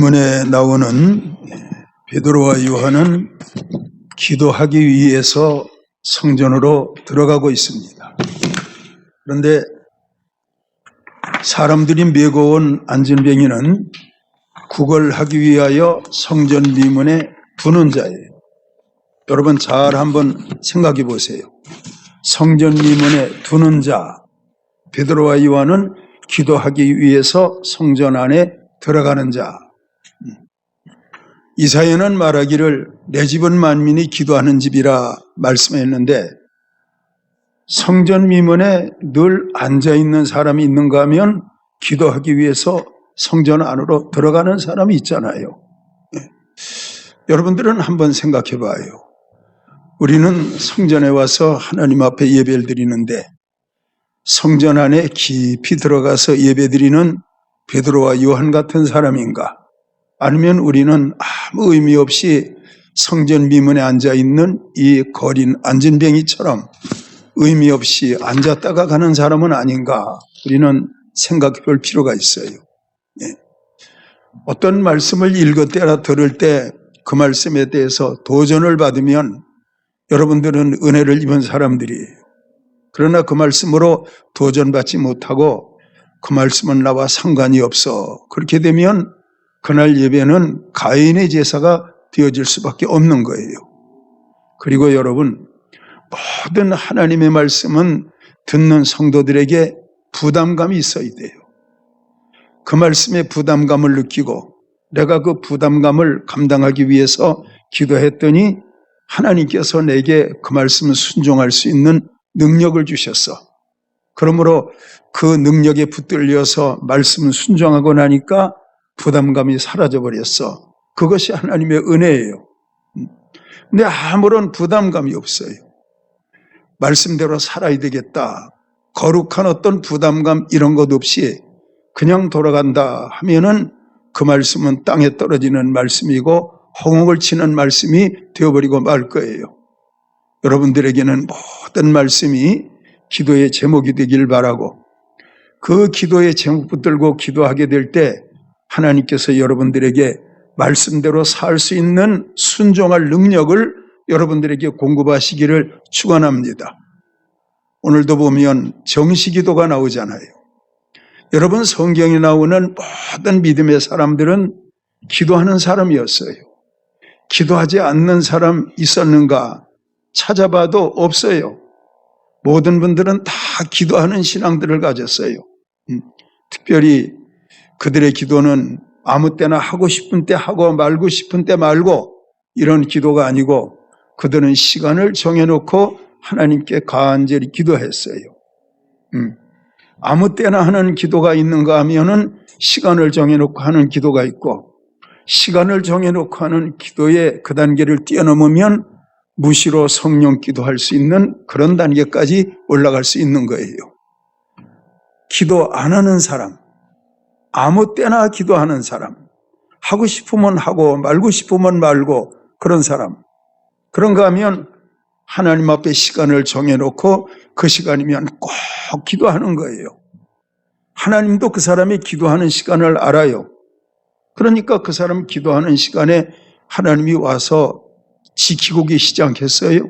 본문에 나오는 베드로와 요한은 기도하기 위해서 성전으로 들어가고 있습니다. 그런데 사람들이 메고 온 안진뱅이는 구걸하기 위하여 성전 미문에 두는 자예요. 여러분 잘 한번 생각해 보세요. 성전 미문에 두는 자, 베드로와 요한은 기도하기 위해서 성전 안에 들어가는 자. 이사야는 말하기를 내 집은 만민이 기도하는 집이라 말씀했는데, 성전 미문에 늘 앉아있는 사람이 있는가 하면 기도하기 위해서 성전 안으로 들어가는 사람이 있잖아요. 여러분들은 한번 생각해 봐요. 우리는 성전에 와서 하나님 앞에 예배를 드리는데 성전 안에 깊이 들어가서 예배 드리는 베드로와 요한 같은 사람인가? 아니면 우리는 아무 의미 없이 성전 미문에 앉아있는 이 거린 안진뱅이처럼 의미 없이 앉았다가 가는 사람은 아닌가? 우리는 생각해 볼 필요가 있어요. 어떤 말씀을 읽을 들을 때 그 말씀에 대해서 도전을 받으면 여러분들은 은혜를 입은 사람들이에요. 그러나 그 말씀으로 도전받지 못하고 그 말씀은 나와 상관이 없어. 그렇게 되면 그날 예배는 가인의 제사가 되어질 수밖에 없는 거예요. 그리고 여러분, 모든 하나님의 말씀은 듣는 성도들에게 부담감이 있어야 돼요. 그 말씀에 부담감을 느끼고 내가 그 부담감을 감당하기 위해서 기도했더니 하나님께서 내게 그 말씀을 순종할 수 있는 능력을 주셨어. 그러므로 그 능력에 붙들려서 말씀을 순종하고 나니까 부담감이 사라져버렸어. 그것이 하나님의 은혜예요. 근데 아무런 부담감이 없어요. 말씀대로 살아야 되겠다. 거룩한 어떤 부담감 이런 것 없이 그냥 돌아간다 하면은 그 말씀은 땅에 떨어지는 말씀이고 허공을 치는 말씀이 되어버리고 말 거예요. 여러분들에게는 모든 말씀이 기도의 제목이 되길 바라고, 그 기도의 제목 붙들고 기도하게 될 때 하나님께서 여러분들에게 말씀대로 살 수 있는 순종할 능력을 여러분들에게 공급하시기를 축원합니다. 오늘도 보면 정시기도가 나오잖아요. 여러분, 성경에 나오는 모든 믿음의 사람들은 기도하는 사람이었어요. 기도하지 않는 사람 있었는가? 찾아봐도 없어요. 모든 분들은 다 기도하는 신앙들을 가졌어요. 특별히 그들의 기도는 아무 때나 하고 싶은 때 하고 말고 싶은 때 말고 이런 기도가 아니고 그들은 시간을 정해놓고 하나님께 간절히 기도했어요. 아무 때나 하는 기도가 있는가 하면은 시간을 정해놓고 하는 기도가 있고, 시간을 정해놓고 하는 기도의 그 단계를 뛰어넘으면 무시로 성령 기도할 수 있는 그런 단계까지 올라갈 수 있는 거예요. 기도 안 하는 사람, 아무 때나 기도하는 사람, 하고 싶으면 하고 말고 싶으면 말고 그런 사람, 그런가 하면 하나님 앞에 시간을 정해놓고 그 시간이면 꼭 기도하는 거예요. 하나님도 그 사람이 기도하는 시간을 알아요. 그러니까 그 사람 기도하는 시간에 하나님이 와서 지키고 계시지 않겠어요?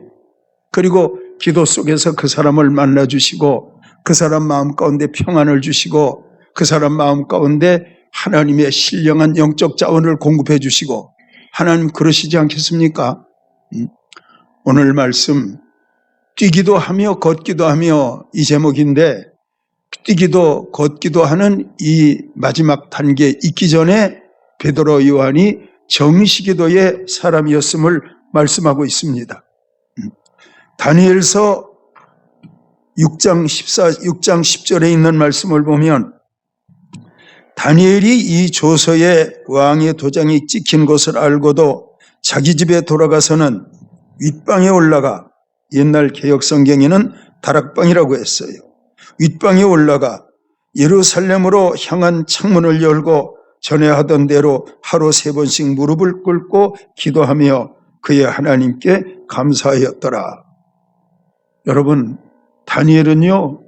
그리고 기도 속에서 그 사람을 만나주시고 그 사람 마음 가운데 평안을 주시고 그 사람 마음 가운데 하나님의 신령한 영적 자원을 공급해 주시고, 하나님 그러시지 않겠습니까? 오늘 말씀 뛰기도 하며 걷기도 하며 이 제목인데, 뛰기도 걷기도 하는 이 마지막 단계에 있기 전에 베드로 요한이 정시기도의 사람이었음을 말씀하고 있습니다. 다니엘서 6장 10절에 있는 말씀을 보면 다니엘이 이 조서에 왕의 도장이 찍힌 것을 알고도 자기 집에 돌아가서는 윗방에 올라가, 옛날 개역성경에는 다락방이라고 했어요. 윗방에 올라가 예루살렘으로 향한 창문을 열고 전에 하던 대로 하루 3번씩 무릎을 꿇고 기도하며 그의 하나님께 감사하였더라. 여러분, 다니엘은요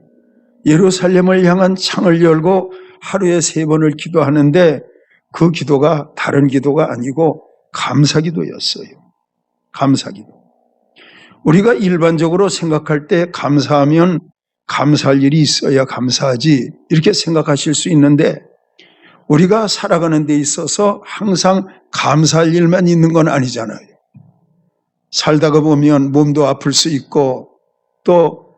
예루살렘을 향한 창을 열고 하루에 3번을 기도하는데 그 기도가 다른 기도가 아니고 감사기도였어요. 감사기도. 우리가 일반적으로 생각할 때 감사하면 감사할 일이 있어야 감사하지 이렇게 생각하실 수 있는데 우리가 살아가는 데 있어서 항상 감사할 일만 있는 건 아니잖아요. 살다가 보면 몸도 아플 수 있고 또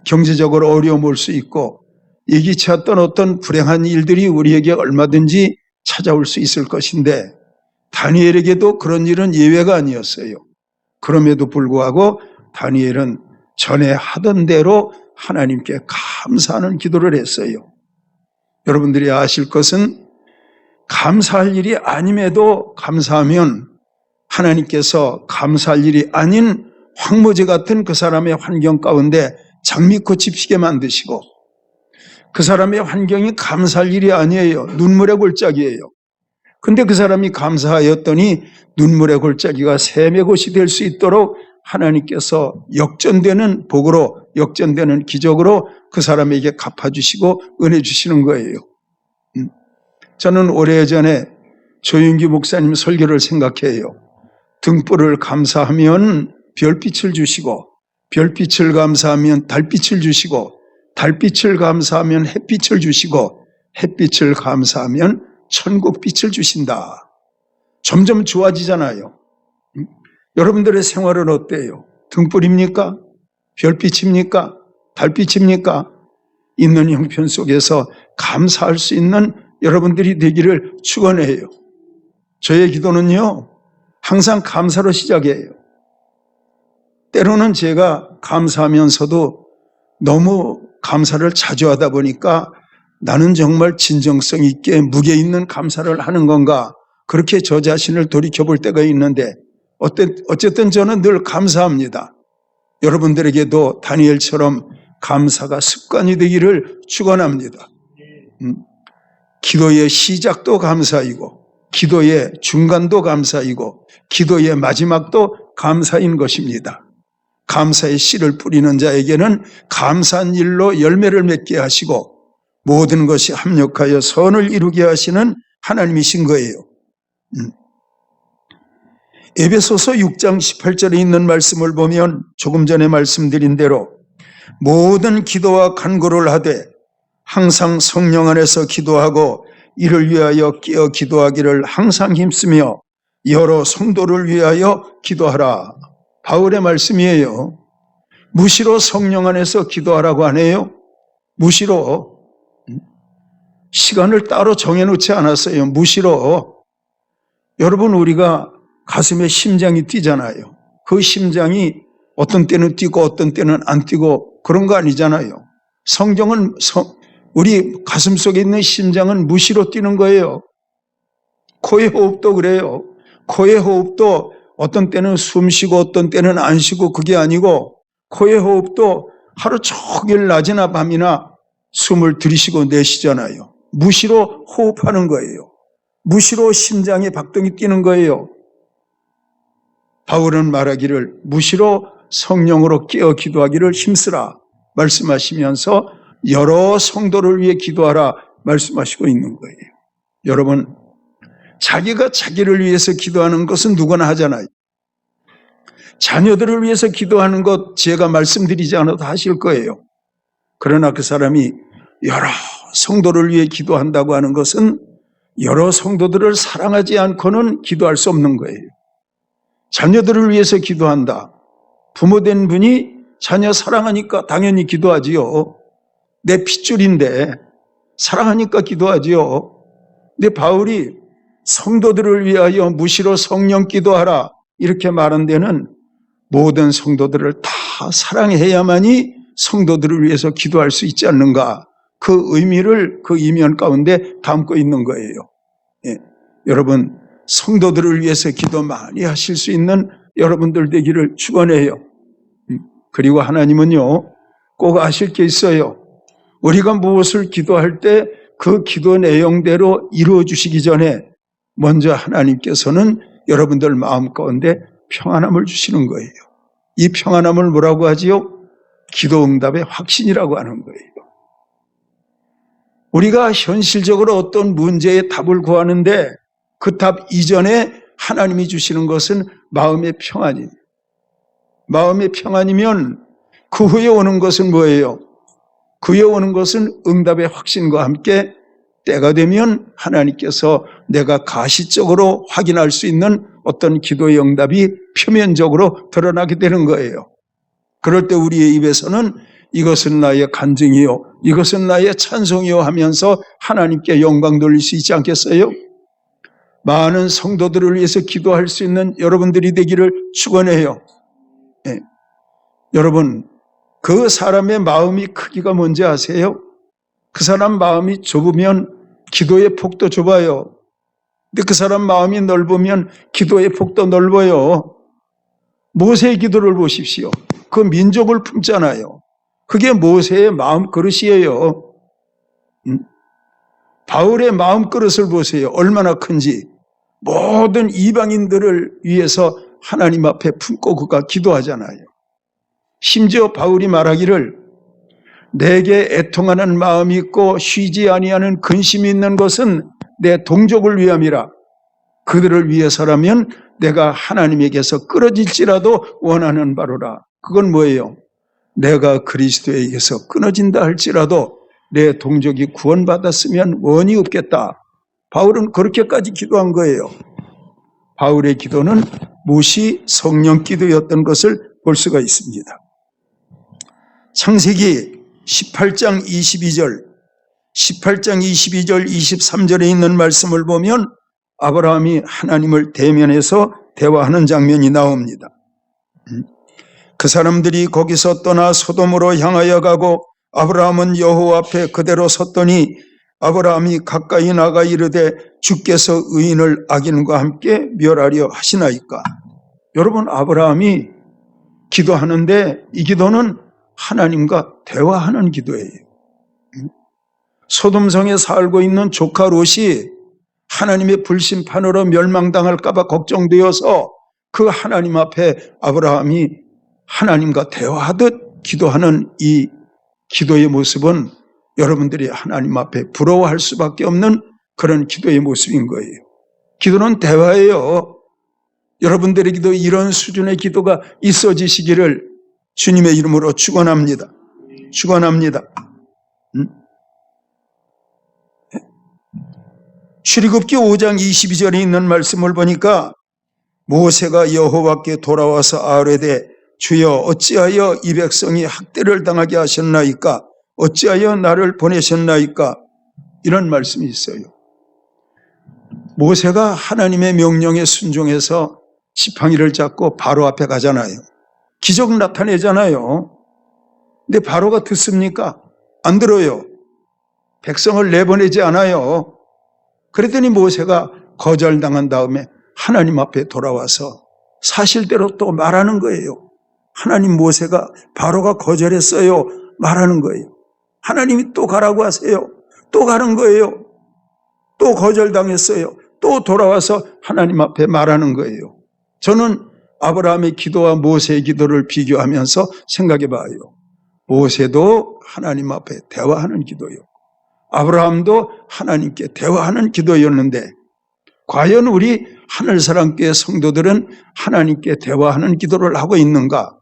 경제적으로 어려움 올 수 있고 예기치 않던 어떤 불행한 일들이 우리에게 얼마든지 찾아올 수 있을 것인데 다니엘에게도 그런 일은 예외가 아니었어요. 그럼에도 불구하고 다니엘은 전에 하던 대로 하나님께 감사하는 기도를 했어요. 여러분들이 아실 것은 감사할 일이 아님에도 감사하면 하나님께서 감사할 일이 아닌 황무지 같은 그 사람의 환경 가운데 장미꽃이 피게 만드시고 그 사람의 환경이 감사할 일이 아니에요. 눈물의 골짜기예요. 근데 그 사람이 감사하였더니 눈물의 골짜기가 샘의 곳이 될 수 있도록 하나님께서 역전되는 복으로 역전되는 기적으로 그 사람에게 갚아주시고 은혜 주시는 거예요. 저는 오래전에 조윤기 목사님 설교를 생각해요. 등불을 감사하면 별빛을 주시고 별빛을 감사하면 달빛을 주시고 달빛을 감사하면 햇빛을 주시고 햇빛을 감사하면 천국빛을 주신다. 점점 좋아지잖아요. 여러분들의 생활은 어때요? 등불입니까? 별빛입니까? 달빛입니까? 있는 형편 속에서 감사할 수 있는 여러분들이 되기를 축원해요. 저의 기도는요, 항상 감사로 시작해요. 때로는 제가 감사하면서도 너무 감사를 자주 하다 보니까 나는 정말 진정성 있게 무게 있는 감사를 하는 건가 그렇게 저 자신을 돌이켜볼 때가 있는데 어쨌든 저는 늘 감사합니다. 여러분들에게도 다니엘처럼 감사가 습관이 되기를 축원합니다. 기도의 시작도 감사이고 기도의 중간도 감사이고 기도의 마지막도 감사인 것입니다. 감사의 씨를 뿌리는 자에게는 감사한 일로 열매를 맺게 하시고 모든 것이 합력하여 선을 이루게 하시는 하나님이신 거예요. 에베소서 6장 18절에 있는 말씀을 보면 조금 전에 말씀드린 대로 모든 기도와 간구를 하되 항상 성령 안에서 기도하고 이를 위하여 깨어 기도하기를 항상 힘쓰며 여러 성도를 위하여 기도하라. 바울의 말씀이에요. 무시로 성령 안에서 기도하라고 하네요. 무시로 시간을 따로 정해놓지 않았어요. 무시로. 여러분 우리가 가슴에 심장이 뛰잖아요. 그 심장이 어떤 때는 뛰고 어떤 때는 안 뛰고 그런 거 아니잖아요. 성경은 우리 가슴 속에 있는 심장은 무시로 뛰는 거예요. 코의 호흡도 그래요. 코의 호흡도 어떤 때는 숨 쉬고 어떤 때는 안 쉬고 그게 아니고 코의 호흡도 하루 종일 낮이나 밤이나 숨을 들이쉬고 내쉬잖아요. 무시로 호흡하는 거예요. 무시로 심장에 박동이 뛰는 거예요. 바울은 말하기를 무시로 성령으로 깨어 기도하기를 힘쓰라 말씀하시면서 여러 성도를 위해 기도하라 말씀하시고 있는 거예요. 여러분, 자기가 자기를 위해서 기도하는 것은 누구나 하잖아요. 자녀들을 위해서 기도하는 것 제가 말씀드리지 않아도 하실 거예요. 그러나 그 사람이 여러 성도를 위해 기도한다고 하는 것은 여러 성도들을 사랑하지 않고는 기도할 수 없는 거예요. 자녀들을 위해서 기도한다. 부모된 분이 자녀 사랑하니까 당연히 기도하지요. 내 핏줄인데 사랑하니까 기도하지요. 근데 바울이 성도들을 위하여 무시로 성령 기도하라 이렇게 말한 데는 모든 성도들을 다 사랑해야만이 성도들을 위해서 기도할 수 있지 않는가. 그 의미를 그 이면 가운데 담고 있는 거예요. 예. 여러분 성도들을 위해서 기도 많이 하실 수 있는 여러분들 되기를 축원해요. 그리고 하나님은요 꼭 아실 게 있어요. 우리가 무엇을 기도할 때 그 기도 내용대로 이루어 주시기 전에 먼저 하나님께서는 여러분들 마음 가운데 평안함을 주시는 거예요. 이 평안함을 뭐라고 하지요? 기도 응답의 확신이라고 하는 거예요. 우리가 현실적으로 어떤 문제의 답을 구하는데 그 답 이전에 하나님이 주시는 것은 마음의 평안이에요. 마음의 평안이면 그 후에 오는 것은 뭐예요? 그 후에 오는 것은 응답의 확신과 함께 때가 되면 하나님께서 내가 가시적으로 확인할 수 있는 어떤 기도의 응답이 표면적으로 드러나게 되는 거예요. 그럴 때 우리의 입에서는 이것은 나의 간증이요, 이것은 나의 찬송이요 하면서 하나님께 영광 돌릴 수 있지 않겠어요? 많은 성도들을 위해서 기도할 수 있는 여러분들이 되기를 축원해요. 예. 여러분, 그 사람의 마음이 크기가 뭔지 아세요? 그 사람 마음이 좁으면 기도의 폭도 좁아요. 근데 그 사람 마음이 넓으면 기도의 폭도 넓어요. 모세의 기도를 보십시오. 그 민족을 품잖아요. 그게 모세의 마음 그릇이에요. 바울의 마음 그릇을 보세요. 얼마나 큰지. 모든 이방인들을 위해서 하나님 앞에 품고 그가 기도하잖아요. 심지어 바울이 말하기를 내게 애통하는 마음이 있고 쉬지 아니하는 근심이 있는 것은 내 동족을 위함이라. 그들을 위해서라면 내가 하나님에게서 끊어질지라도 원하는 바로라. 그건 뭐예요? 내가 그리스도에게서 끊어진다 할지라도 내 동족이 구원받았으면 원이 없겠다. 바울은 그렇게까지 기도한 거예요. 바울의 기도는 무시 성령 기도였던 것을 볼 수가 있습니다. 창세기 18장 22절, 23절에 있는 말씀을 보면 아브라함이 하나님을 대면해서 대화하는 장면이 나옵니다. 그 사람들이 거기서 떠나 소돔으로 향하여 가고 아브라함은 여호와 앞에 그대로 섰더니 아브라함이 가까이 나가 이르되 주께서 의인을 악인과 함께 멸하려 하시나이까. 여러분, 아브라함이 기도하는데 이 기도는 하나님과 대화하는 기도예요. 소돔성에 살고 있는 조카 롯이 하나님의 불심판으로 멸망당할까 봐 걱정되어서 그 하나님 앞에 아브라함이 하나님과 대화하듯 기도하는 이 기도의 모습은 여러분들이 하나님 앞에 부러워할 수밖에 없는 그런 기도의 모습인 거예요. 기도는 대화예요. 여러분들에게도 이런 수준의 기도가 있어지시기를 주님의 이름으로 축원합니다. 축원합니다. 출애굽기 5장 22절에 있는 말씀을 보니까 모세가 여호와께 돌아와서 아뢰되 주여 어찌하여 이 백성이 학대를 당하게 하셨나이까? 어찌하여 나를 보내셨나이까? 이런 말씀이 있어요. 모세가 하나님의 명령에 순종해서 지팡이를 잡고 바로 앞에 가잖아요. 기적 나타내잖아요. 근데 바로가 듣습니까? 안 들어요. 백성을 내보내지 않아요. 그랬더니 모세가 거절당한 다음에 하나님 앞에 돌아와서 사실대로 또 말하는 거예요. 하나님, 모세가 바로가 거절했어요. 말하는 거예요. 하나님이 또 가라고 하세요. 또 가는 거예요. 또 거절당했어요. 또 돌아와서 하나님 앞에 말하는 거예요. 저는 아브라함의 기도와 모세의 기도를 비교하면서 생각해 봐요. 모세도 하나님 앞에 대화하는 기도요. 아브라함도 하나님께 대화하는 기도였는데 과연 우리 하늘사랑교회 성도들은 하나님께 대화하는 기도를 하고 있는가?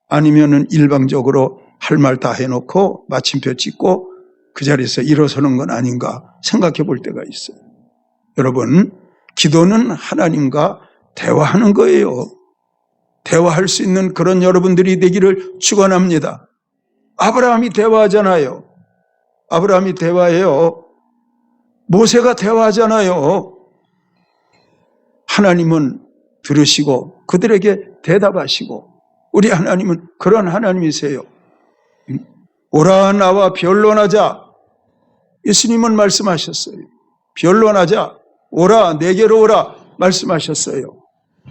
아니면은 일방적으로 할 말 다 해놓고 마침표 찍고 그 자리에서 일어서는 건 아닌가 생각해 볼 때가 있어요. 여러분, 기도는 하나님과 대화하는 거예요. 대화할 수 있는 그런 여러분들이 되기를 축원합니다. 아브라함이 대화하잖아요. 아브라함이 대화해요. 모세가 대화하잖아요. 하나님은 들으시고 그들에게 대답하시고 우리 하나님은 그런 하나님이세요. 오라 나와 변론하자. 예수님은 말씀하셨어요. 변론하자. 오라 내게로 오라 말씀하셨어요.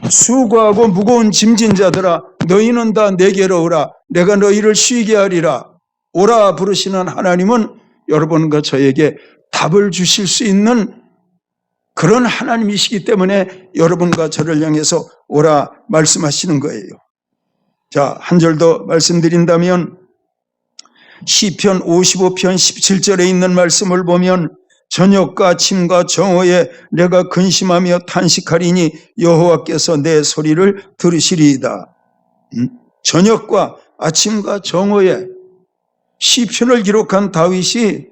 수고하고 무거운 짐진 자들아 너희는 다 내게로 오라. 내가 너희를 쉬게 하리라. 오라 부르시는 하나님은 여러분과 저에게 답을 주실 수 있는 그런 하나님이시기 때문에 여러분과 저를 향해서 오라 말씀하시는 거예요. 자, 한 절 더 말씀드린다면 시편 55편 17절에 있는 말씀을 보면 저녁과 아침과 정오에 내가 근심하며 탄식하리니 여호와께서 내 소리를 들으시리이다. 저녁과 아침과 정오에 시편을 기록한 다윗이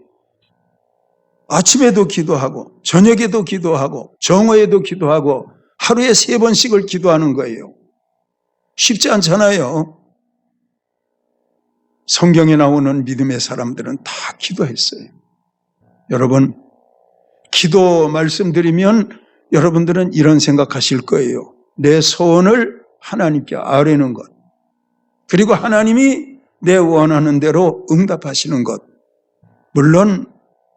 아침에도 기도하고 저녁에도 기도하고 정오에도 기도하고 하루에 3번씩을 기도하는 거예요. 쉽지 않잖아요. 성경에 나오는 믿음의 사람들은 다 기도했어요. 여러분, 기도 말씀드리면 여러분들은 이런 생각하실 거예요. 내 소원을 하나님께 아뢰는 것, 그리고 하나님이 내 원하는 대로 응답하시는 것. 물론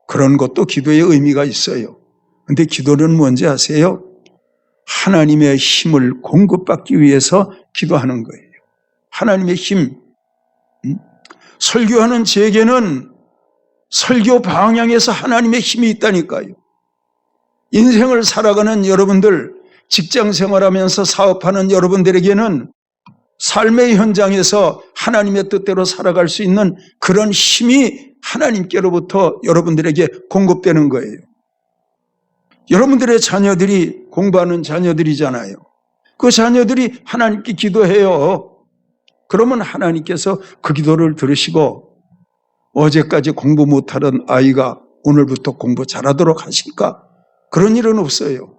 그런 것도 기도의 의미가 있어요. 그런데 기도는 뭔지 아세요? 하나님의 힘을 공급받기 위해서 기도하는 거예요. 하나님의 힘. 설교하는 제게는 설교 방향에서 하나님의 힘이 있다니까요. 인생을 살아가는 여러분들, 직장 생활하면서 사업하는 여러분들에게는 삶의 현장에서 하나님의 뜻대로 살아갈 수 있는 그런 힘이 하나님께로부터 여러분들에게 공급되는 거예요. 여러분들의 자녀들이 공부하는 자녀들이잖아요. 그 자녀들이 하나님께 기도해요. 그러면 하나님께서 그 기도를 들으시고 어제까지 공부 못하던 아이가 오늘부터 공부 잘하도록 하실까? 그런 일은 없어요.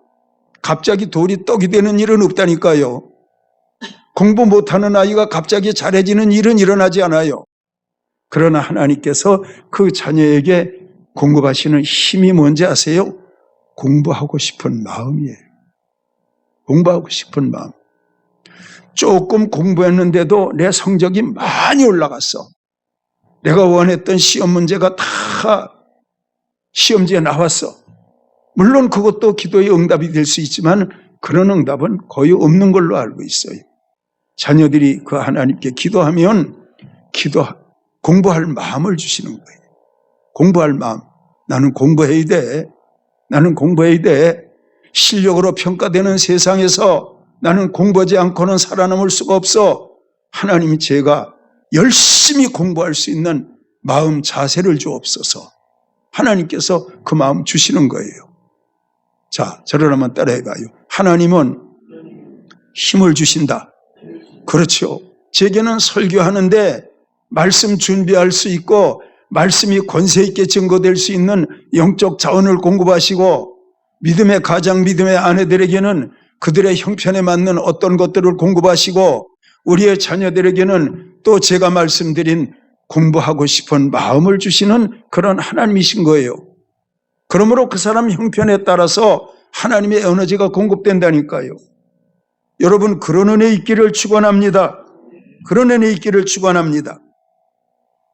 갑자기 돌이 떡이 되는 일은 없다니까요. 공부 못하는 아이가 갑자기 잘해지는 일은 일어나지 않아요. 그러나 하나님께서 그 자녀에게 공급하시는 힘이 뭔지 아세요? 공부하고 싶은 마음이에요. 공부하고 싶은 마음. 조금 공부했는데도 내 성적이 많이 올라갔어. 내가 원했던 시험 문제가 다 시험지에 나왔어. 물론 그것도 기도의 응답이 될 수 있지만 그런 응답은 거의 없는 걸로 알고 있어요. 자녀들이 그 하나님께 기도하면 공부할 마음을 주시는 거예요. 공부할 마음. 나는 공부해야 돼. 나는 공부해야 돼. 실력으로 평가되는 세상에서 나는 공부하지 않고는 살아남을 수가 없어. 하나님이 제가 열심히 공부할 수 있는 마음 자세를 주옵소서. 하나님께서 그 마음 주시는 거예요. 자, 저를 한번 따라해봐요. 하나님은 힘을 주신다. 그렇죠. 제게는 설교하는데 말씀 준비할 수 있고 말씀이 권세 있게 증거될 수 있는 영적 자원을 공급하시고 믿음의 가장 믿음의 아내들에게는 그들의 형편에 맞는 어떤 것들을 공급하시고 우리의 자녀들에게는 또 제가 말씀드린 공부하고 싶은 마음을 주시는 그런 하나님이신 거예요. 그러므로 그 사람 형편에 따라서 하나님의 에너지가 공급된다니까요. 여러분, 그런 은혜 있기를 축원합니다. 그런 은혜 있기를 축원합니다.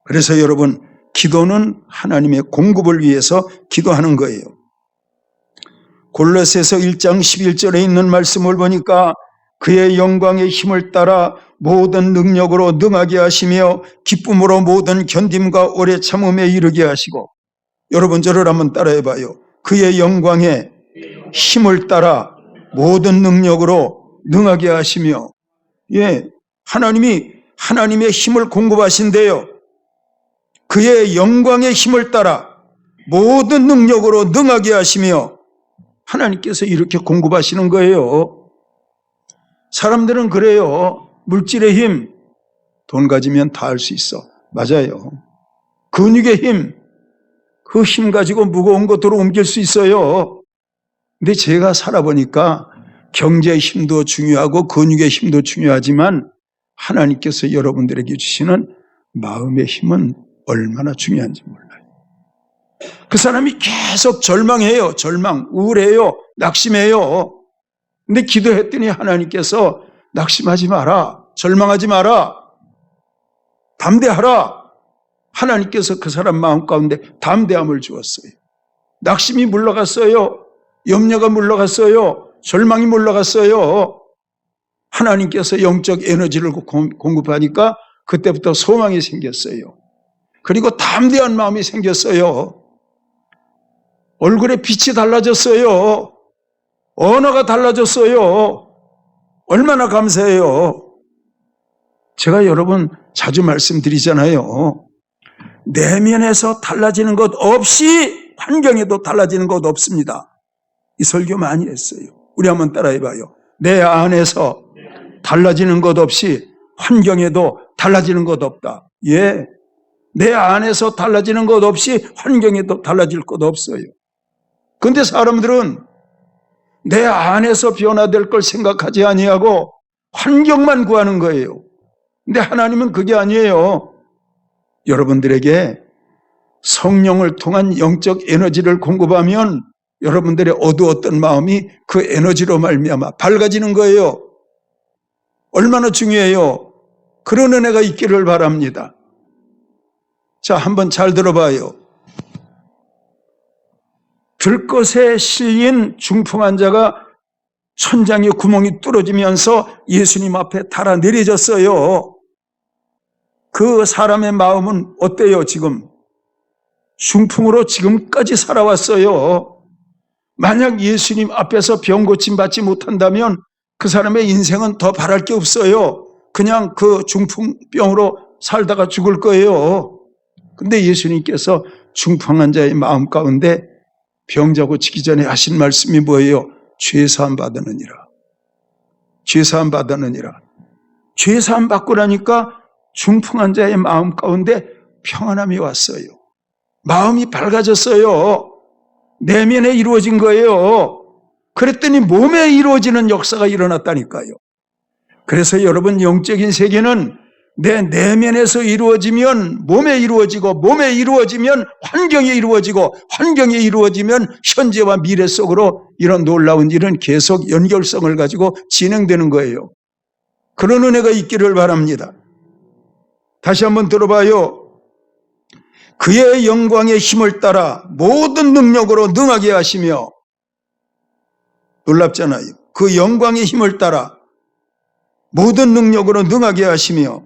그래서 여러분, 기도는 하나님의 공급을 위해서 기도하는 거예요. 골로새서 1장 11절에 있는 말씀을 보니까 그의 영광의 힘을 따라 모든 능력으로 능하게 하시며 기쁨으로 모든 견딤과 오래 참음에 이르게 하시고, 여러분 저를 한번 따라해봐요. 그의 영광의 힘을 따라 모든 능력으로 능하게 하시며, 하나님이 하나님의 힘을 공급하신대요. 그의 영광의 힘을 따라 모든 능력으로 능하게 하시며, 하나님께서 이렇게 공급하시는 거예요. 사람들은 그래요. 물질의 힘, 돈 가지면 다 할 수 있어. 맞아요. 근육의 힘, 그 힘 가지고 무거운 것들을 옮길 수 있어요. 근데 제가 살아보니까 경제의 힘도 중요하고 근육의 힘도 중요하지만 하나님께서 여러분들에게 주시는 마음의 힘은 얼마나 중요한지 몰라요. 그 사람이 계속 절망해요. 우울해요. 낙심해요. 근데 기도했더니 하나님께서 낙심하지 마라. 절망하지 마라. 담대하라. 하나님께서 그 사람 마음 가운데 담대함을 주었어요. 낙심이 물러갔어요. 염려가 물러갔어요. 절망이 물러갔어요. 하나님께서 영적 에너지를 공급하니까 그때부터 소망이 생겼어요. 그리고 담대한 마음이 생겼어요. 얼굴에 빛이 달라졌어요. 언어가 달라졌어요. 얼마나 감사해요. 제가 여러분 자주 말씀드리잖아요. 내면에서 달라지는 것 없이 환경에도 달라지는 것 없습니다. 이 설교 많이 했어요. 우리 한번 따라해봐요. 내 안에서 달라지는 것 없이 환경에도 달라지는 것 없다. 예, 내 안에서 달라지는 것 없이 환경에도 달라질 것 없어요. 그런데 사람들은 내 안에서 변화될 걸 생각하지 아니하고 환경만 구하는 거예요. 근데 하나님은 그게 아니에요. 여러분들에게 성령을 통한 영적 에너지를 공급하면 여러분들의 어두웠던 마음이 그 에너지로 말미암아 밝아지는 거예요. 얼마나 중요해요. 그런 은혜가 있기를 바랍니다. 자, 한번 잘 들어봐요. 들것에 실린 중풍 환자가 천장에 구멍이 뚫어지면서 예수님 앞에 달아 내려졌어요. 그 사람의 마음은 어때요, 지금? 중풍으로 지금까지 살아왔어요. 만약 예수님 앞에서 병 고침 받지 못한다면 그 사람의 인생은 더 바랄 게 없어요. 그냥 그 중풍병으로 살다가 죽을 거예요. 근데 예수님께서 중풍 환자의 마음 가운데 병자 고치기 전에 하신 말씀이 뭐예요? 죄사함 받으느니라. 죄사함 받으느니라. 죄사함 받고 나니까 중풍 환자의 마음 가운데 평안함이 왔어요. 마음이 밝아졌어요. 내면에 이루어진 거예요. 그랬더니 몸에 이루어지는 역사가 일어났다니까요. 그래서 여러분, 영적인 세계는 내 내면에서 이루어지면 몸에 이루어지고, 몸에 이루어지면 환경에 이루어지고, 환경에 이루어지면 현재와 미래 속으로 이런 놀라운 일은 계속 연결성을 가지고 진행되는 거예요. 그런 은혜가 있기를 바랍니다. 다시 한번 들어봐요. 그의 영광의 힘을 따라 모든 능력으로 능하게 하시며, 놀랍잖아요. 그 영광의 힘을 따라 모든 능력으로 능하게 하시며,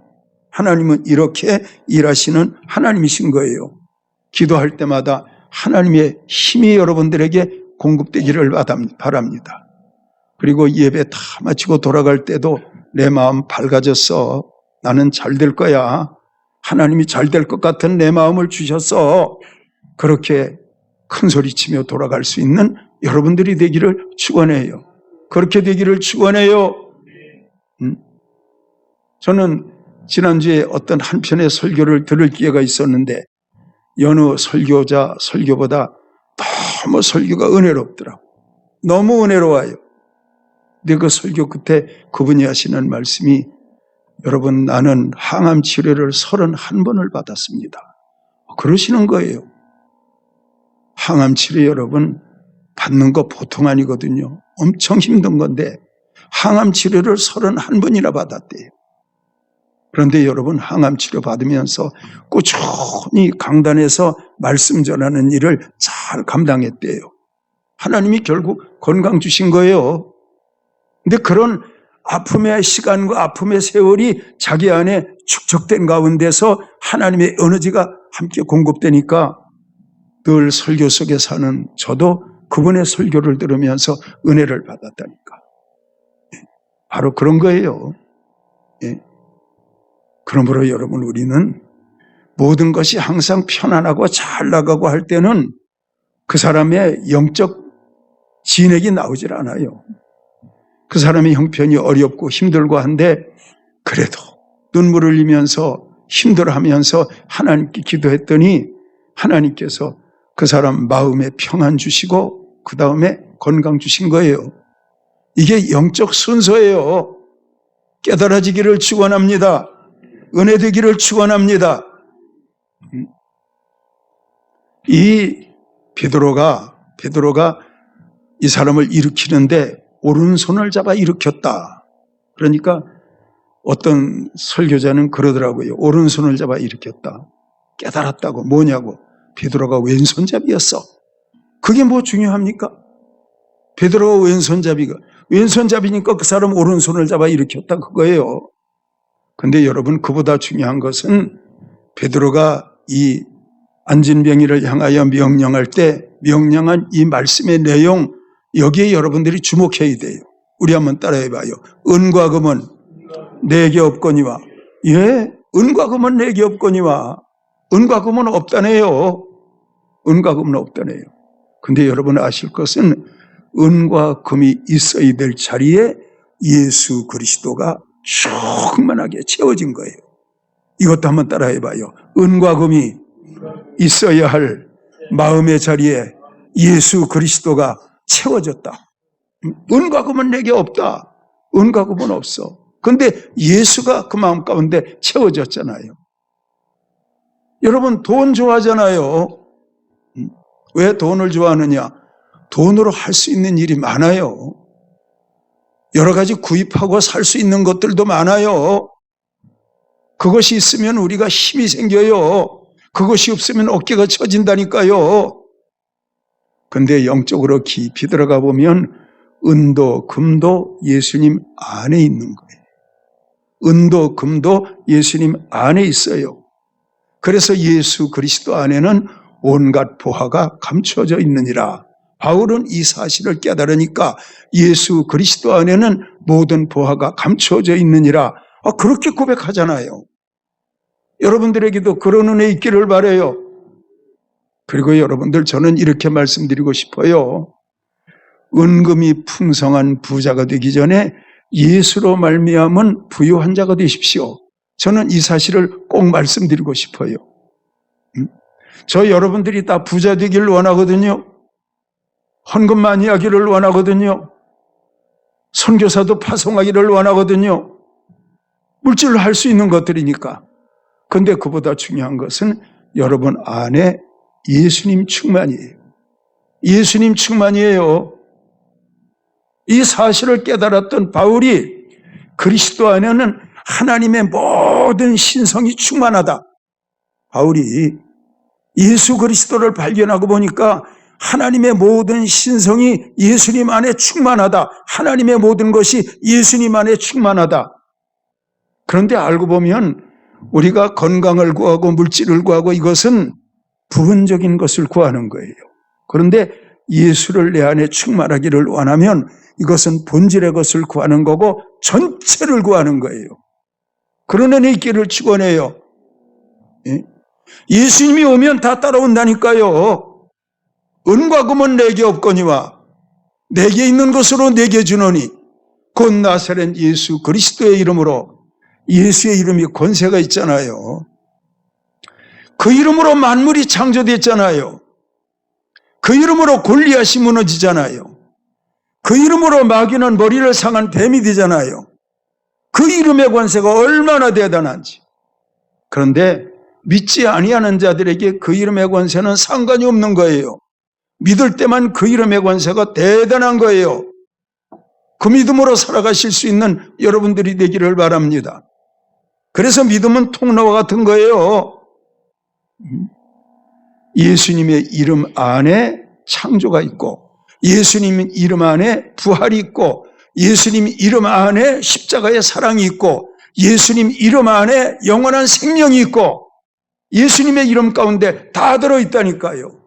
하나님은 이렇게 일하시는 하나님이신 거예요. 기도할 때마다 하나님의 힘이 여러분들에게 공급되기를 바랍니다. 그리고 예배 다 마치고 돌아갈 때도 내 마음 밝아졌어. 나는 잘 될 거야. 하나님이 잘 될 것 같은 내 마음을 주셔서 그렇게 큰 소리치며 돌아갈 수 있는 여러분들이 되기를 축원해요. 그렇게 되기를 축원해요. 저는 지난주에 어떤 한 편의 설교를 들을 기회가 있었는데 여느 설교보다 너무 설교가 은혜롭더라고요. 너무 은혜로워요. 근데 그 설교 끝에 그분이 하시는 말씀이, 여러분, 나는 항암 치료를 31번을 받았습니다. 그러시는 거예요. 항암 치료 여러분 받는 거 보통 아니거든요. 엄청 힘든 건데 항암 치료를 31번이나 받았대요. 그런데 여러분, 항암 치료 받으면서 꾸준히 강단에서 말씀 전하는 일을 잘 감당했대요. 하나님이 결국 건강 주신 거예요. 근데 그런 아픔의 시간과 아픔의 세월이 자기 안에 축적된 가운데서 하나님의 에너지가 함께 공급되니까 늘 설교 속에 사는 저도 그분의 설교를 들으면서 은혜를 받았다니까. 바로 그런 거예요. 그러므로 여러분, 우리는 모든 것이 항상 편안하고 잘 나가고 할 때는 그 사람의 영적 진액이 나오질 않아요. 그 사람의 형편이 어렵고 힘들고 한데 그래도 눈물을 흘리면서 힘들어하면서 하나님께 기도했더니 하나님께서 그 사람 마음에 평안 주시고 그 다음에 건강 주신 거예요. 이게 영적 순서예요. 깨달아지기를 축원합니다. 은혜 되기를 축원합니다. 이 베드로가 이 사람을 일으키는데 오른손을 잡아 일으켰다. 그러니까 어떤 설교자는 그러더라고요. 오른손을 잡아 일으켰다. 깨달았다고. 뭐냐고. 베드로가 왼손잡이였어. 그게 뭐 중요합니까? 베드로가 왼손잡이니까 그 사람 오른손을 잡아 일으켰다, 그거예요. 근데 여러분, 그보다 중요한 것은 베드로가 이 안진병이를 향하여 명령할 때 명령한 이 말씀의 내용, 여기에 여러분들이 주목해야 돼요. 우리 한번 따라해봐요. 은과 금은 내게 없거니와. 예, 은과 금은 내게 없거니와. 은과 금은 없다네요. 은과 금은 없다네요. 근데 여러분 아실 것은 은과 금이 있어야 될 자리에 예수 그리스도가 충만하게 채워진 거예요. 이것도 한번 따라해봐요. 은과 금이 있어야 할 마음의 자리에 예수 그리스도가 채워졌다. 은과 금은 내게 없다. 은과 금은 없어. 근데 예수가 그 마음 가운데 채워졌잖아요. 여러분 돈 좋아하잖아요. 왜 돈을 좋아하느냐? 돈으로 할 수 있는 일이 많아요. 여러 가지 구입하고 살 수 있는 것들도 많아요. 그것이 있으면 우리가 힘이 생겨요. 그것이 없으면 어깨가 처진다니까요. 근데 영적으로 깊이 들어가 보면 은도 금도 예수님 안에 있는 거예요. 은도 금도 예수님 안에 있어요. 그래서 예수 그리스도 안에는 온갖 보화가 감춰져 있느니라. 바울은 이 사실을 깨달으니까 예수 그리스도 안에는 모든 보화가 감춰져 있느니라. 그렇게 고백하잖아요. 여러분들에게도 그런 은혜 있기를 바라요. 그리고 여러분들 저는 이렇게 말씀드리고 싶어요. 은금이 풍성한 부자가 되기 전에 예수로 말미암은 부유한 자가 되십시오. 저는 이 사실을 꼭 말씀드리고 싶어요. 저 여러분들이 다 부자 되기를 원하거든요. 헌금 많이 하기를 원하거든요. 선교사도 파송하기를 원하거든요. 물질로 할 수 있는 것들이니까. 그런데 그보다 중요한 것은 여러분 안에 예수님 충만이에요. 예수님 충만이에요. 이 사실을 깨달았던 바울이 그리스도 안에는 하나님의 모든 신성이 충만하다. 바울이 예수 그리스도를 발견하고 보니까 하나님의 모든 신성이 예수님 안에 충만하다. 하나님의 모든 것이 예수님 안에 충만하다. 그런데 알고 보면 우리가 건강을 구하고 물질을 구하고 이것은 부분적인 것을 구하는 거예요. 그런데 예수를 내 안에 충만하기를 원하면 이것은 본질의 것을 구하는 거고 전체를 구하는 거예요. 그런 은혜 있기를 축원해요. 예수님이 오면 다 따라온다니까요. 은과 금은 내게 없거니와 내게 있는 것으로 내게 주노니 곧 나사렛 예수 그리스도의 이름으로. 예수의 이름이 권세가 있잖아요. 그 이름으로 만물이 창조됐잖아요. 그 이름으로 골리앗이 무너지잖아요. 그 이름으로 마귀는 머리를 상한 뱀이 되잖아요. 그 이름의 권세가 얼마나 대단한지. 그런데 믿지 아니하는 자들에게 그 이름의 권세는 상관이 없는 거예요. 믿을 때만 그 이름의 권세가 대단한 거예요. 그 믿음으로 살아가실 수 있는 여러분들이 되기를 바랍니다. 그래서 믿음은 통로와 같은 거예요. 예수님의 이름 안에 창조가 있고 예수님 이름 안에 부활이 있고 예수님 이름 안에 십자가의 사랑이 있고 예수님 이름 안에 영원한 생명이 있고 예수님의 이름 가운데 다 들어있다니까요.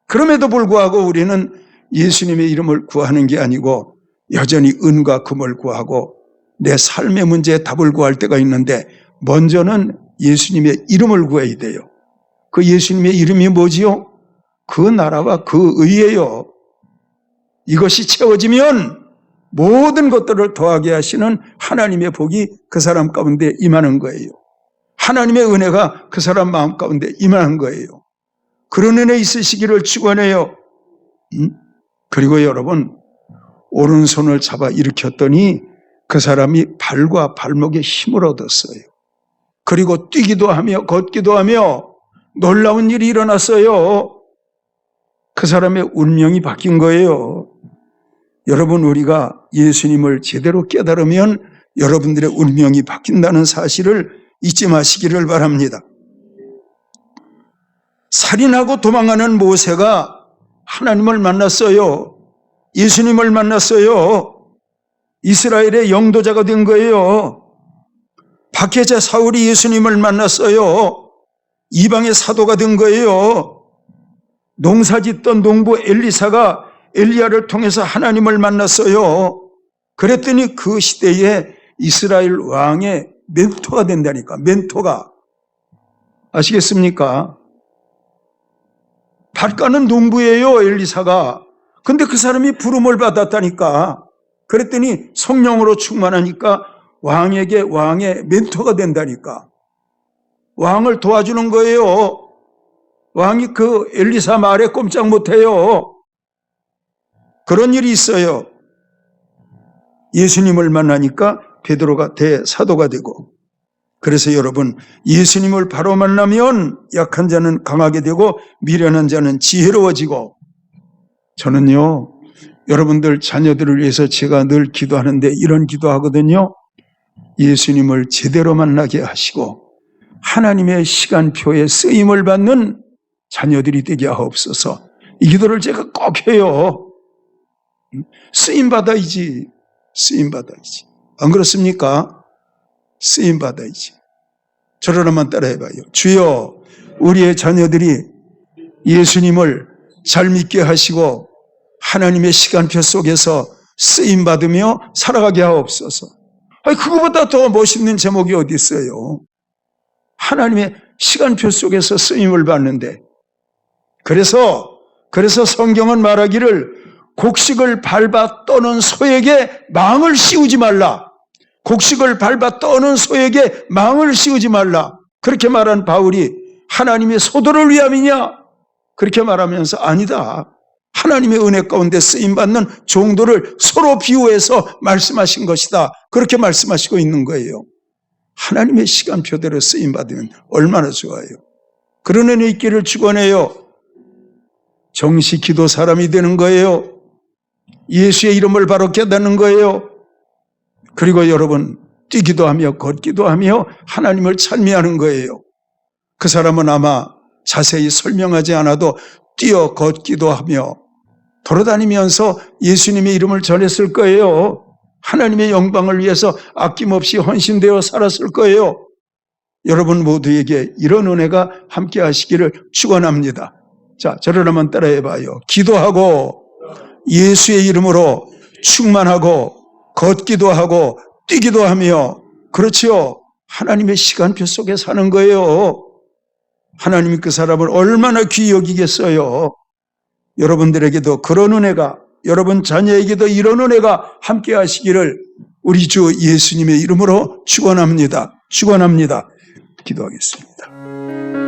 그럼에도 불구하고 우리는 예수님의 이름을 구하는 게 아니고 여전히 은과 금을 구하고 내 삶의 문제에 답을 구할 때가 있는데 먼저는 예수님의 이름을 구해야 돼요. 그 예수님의 이름이 뭐지요? 그 나라와 그 의예요. 이것이 채워지면 모든 것들을 더하게 하시는 하나님의 복이 그 사람 가운데 임하는 거예요. 하나님의 은혜가 그 사람 마음 가운데 임하는 거예요. 그런 은혜 있으시기를 축원해요. 그리고 여러분 오른손을 잡아 일으켰더니 그 사람이 발과 발목에 힘을 얻었어요. 그리고 뛰기도 하며 걷기도 하며 놀라운 일이 일어났어요. 그 사람의 운명이 바뀐 거예요. 여러분 우리가 예수님을 제대로 깨달으면 여러분들의 운명이 바뀐다는 사실을 잊지 마시기를 바랍니다. 살인하고 도망가는 모세가 하나님을 만났어요. 예수님을 만났어요. 이스라엘의 영도자가 된 거예요. 박해자 사울이 예수님을 만났어요. 이방의 사도가 된 거예요. 농사짓던 농부 엘리사가 엘리야를 통해서 하나님을 만났어요. 그랬더니 그 시대에 이스라엘 왕의 멘토가 된다니까. 멘토가. 아시겠습니까? 밭가는 농부예요, 엘리사가. 근데 그 사람이 부름을 받았다니까. 그랬더니 성령으로 충만하니까 왕에게 왕의 멘토가 된다니까. 왕을 도와주는 거예요. 왕이 그 엘리사 말에 꼼짝 못해요. 그런 일이 있어요. 예수님을 만나니까 베드로가 대사도가 되고, 그래서 여러분, 예수님을 바로 만나면 약한 자는 강하게 되고 미련한 자는 지혜로워지고, 저는요, 여러분들 자녀들을 위해서 제가 늘 기도하는데 이런 기도하거든요. 예수님을 제대로 만나게 하시고 하나님의 시간표에 쓰임을 받는 자녀들이 되게 하옵소서. 이 기도를 제가 꼭 해요. 쓰임받아야지. 쓰임받아야지. 안 그렇습니까? 쓰임받아야지. 저를 한번 따라해봐요. 주여, 우리의 자녀들이 예수님을 잘 믿게 하시고 하나님의 시간표 속에서 쓰임받으며 살아가게 하옵소서. 아니, 그거보다 더 멋있는 제목이 어디 있어요? 하나님의 시간표 속에서 쓰임을 받는데. 그래서 성경은 말하기를 곡식을 밟아 떠는 소에게 망을 씌우지 말라. 곡식을 밟아 떠는 소에게 망을 씌우지 말라. 그렇게 말한 바울이 하나님의 소도를 위함이냐? 그렇게 말하면서 아니다. 하나님의 은혜 가운데 쓰임받는 종도를 서로 비유해서 말씀하신 것이다. 그렇게 말씀하시고 있는 거예요. 하나님의 시간표대로 쓰임받으면 얼마나 좋아요. 그런 은혜 있기를 축원해요. 정시 기도 사람이 되는 거예요. 예수의 이름을 바로 깨닫는 거예요. 그리고 여러분, 뛰기도 하며 걷기도 하며 하나님을 찬미하는 거예요. 그 사람은 아마 자세히 설명하지 않아도 뛰어 걷기도 하며 돌아다니면서 예수님의 이름을 전했을 거예요. 하나님의 영광을 위해서 아낌없이 헌신되어 살았을 거예요. 여러분 모두에게 이런 은혜가 함께 하시기를 축원합니다. 자, 저를 한번 따라해 봐요. 기도하고 예수의 이름으로 충만하고 걷기도 하고 뛰기도 하며, 그렇지요, 하나님의 시간표 속에 사는 거예요. 하나님이 그 사람을 얼마나 귀히 여기겠어요. 여러분들에게도 그런 은혜가, 여러분 자녀에게도 이런 은혜가 함께 하시기를 우리 주 예수님의 이름으로 축원합니다. 축원합니다. 기도하겠습니다.